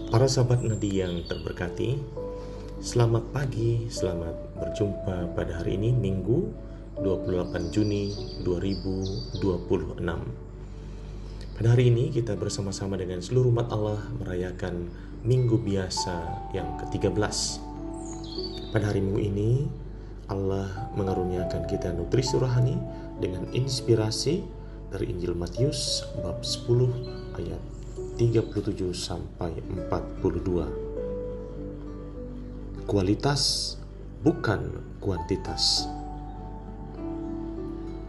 Para sahabat Nadi yang terberkati, selamat pagi, selamat berjumpa pada hari ini Minggu 28 Juni 2026. Pada hari ini kita bersama-sama dengan seluruh umat Allah merayakan Minggu Biasa yang ke-13. Pada hari Minggu ini Allah mengaruniakan kita nutrisi rohani dengan inspirasi dari Injil Matius bab 10 ayat 37 sampai 42. Kualitas bukan kuantitas.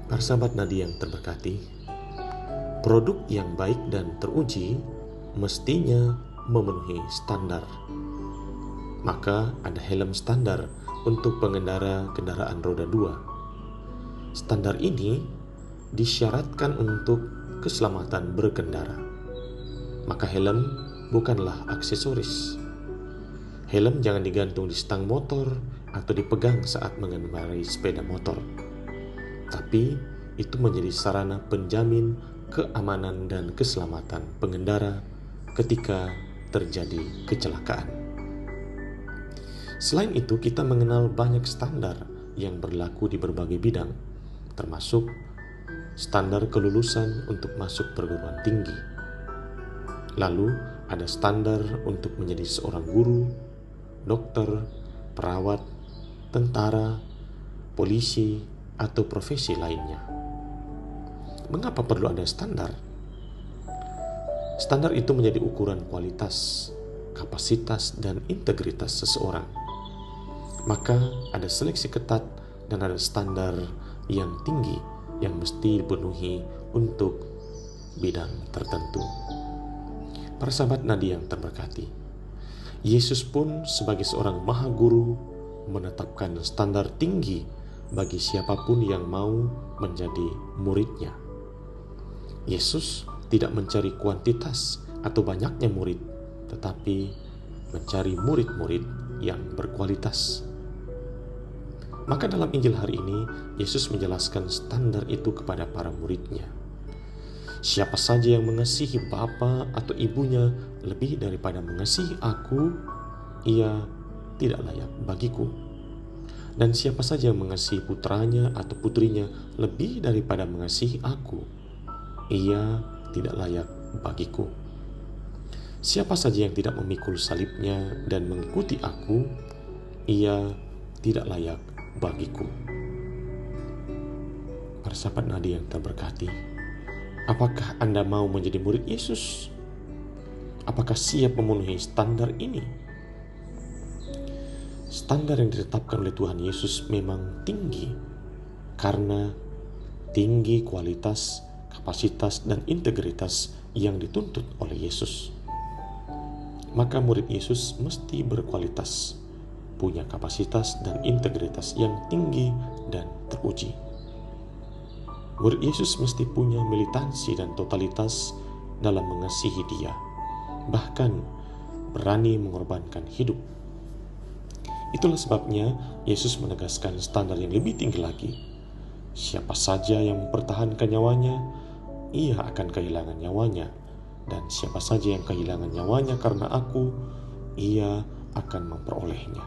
Para sahabat Nadi yang terberkati, produk yang baik dan teruji mestinya memenuhi standar. Maka ada helm standar untuk pengendara kendaraan roda 2. Standar ini disyaratkan untuk keselamatan berkendara. Maka helm bukanlah aksesoris. Helm jangan digantung di stang motor atau dipegang saat mengendarai sepeda motor. Tapi itu menjadi sarana penjamin keamanan dan keselamatan pengendara ketika terjadi kecelakaan. Selain itu, kita mengenal banyak standar yang berlaku di berbagai bidang, termasuk standar kelulusan untuk masuk perguruan tinggi. Lalu ada standar untuk menjadi seorang guru, dokter, perawat, tentara, polisi, atau profesi lainnya. Mengapa perlu ada standar? Standar itu menjadi ukuran kualitas, kapasitas, dan integritas seseorang. Maka ada seleksi ketat dan ada standar yang tinggi yang mesti dipenuhi untuk bidang tertentu. Para sahabat Nadi yang terberkati, Yesus pun sebagai seorang maha guru menetapkan standar tinggi bagi siapapun yang mau menjadi muridnya. Yesus tidak mencari kuantitas atau banyaknya murid, tetapi mencari murid-murid yang berkualitas. Maka dalam Injil hari ini, Yesus menjelaskan standar itu kepada para muridnya. Siapa saja yang mengasihi bapa atau ibunya lebih daripada mengasihi aku, ia tidak layak bagiku. Dan siapa saja yang mengasihi putranya atau putrinya lebih daripada mengasihi aku, ia tidak layak bagiku. Siapa saja yang tidak memikul salibnya dan mengikuti aku, ia tidak layak bagiku. Para sahabat Nadi yang terberkati, apakah Anda mau menjadi murid Yesus? Apakah siap memenuhi standar ini? Standar yang ditetapkan oleh Tuhan Yesus memang tinggi, karena tinggi kualitas, kapasitas, dan integritas yang dituntut oleh Yesus. Maka murid Yesus mesti berkualitas, punya kapasitas dan integritas yang tinggi dan teruji. Murid Yesus mesti punya militansi dan totalitas dalam mengasihi Dia, bahkan berani mengorbankan hidup. Itulah sebabnya Yesus menegaskan standar yang lebih tinggi lagi. Siapa saja yang mempertahankan nyawanya, ia akan kehilangan nyawanya. Dan siapa saja yang kehilangan nyawanya karena aku, ia akan memperolehnya.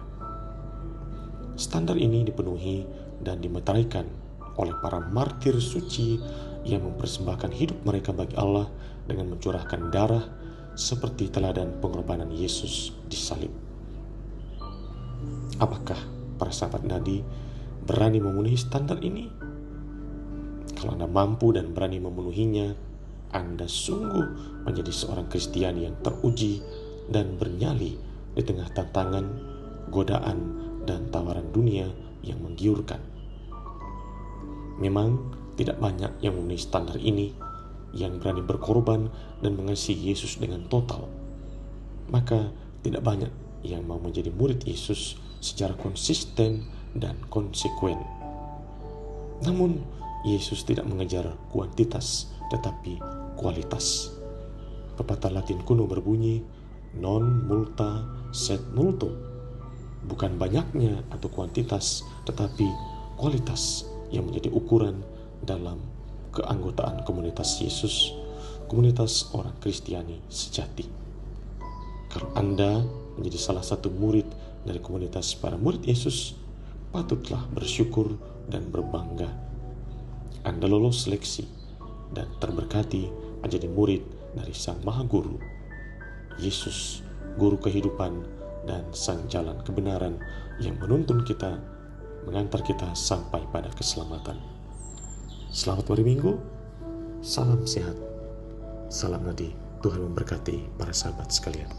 Standar ini dipenuhi dan dimeteraikan oleh para martir suci yang mempersembahkan hidup mereka bagi Allah dengan mencurahkan darah seperti teladan pengorbanan Yesus di salib. Apakah para sahabat Nadi berani memenuhi standar ini? Kalau Anda mampu dan berani memenuhinya, Anda sungguh menjadi seorang Kristiani yang teruji dan bernyali di tengah tantangan, godaan, dan tawaran dunia yang menggiurkan. Memang tidak banyak yang memenuhi standar ini, yang berani berkorban dan mengasihi Yesus dengan total. Maka tidak banyak yang mau menjadi murid Yesus secara konsisten dan konsekuen. Namun, Yesus tidak mengejar kuantitas, tetapi kualitas. Pepatah Latin kuno berbunyi, non multa sed multum. Bukan banyaknya atau kuantitas, tetapi kualitas yang menjadi ukuran dalam keanggotaan komunitas Yesus, komunitas orang Kristiani sejati. Kalau Anda menjadi salah satu murid dari komunitas para murid Yesus, patutlah bersyukur dan berbangga. Anda lolos seleksi dan terberkati menjadi murid dari Sang Maha Guru, Yesus, Guru kehidupan dan Sang Jalan kebenaran yang menuntun kita, mengantar kita sampai pada keselamatan. Selamat hari Minggu, salam sehat, salam nadi, Tuhan memberkati para sahabat sekalian.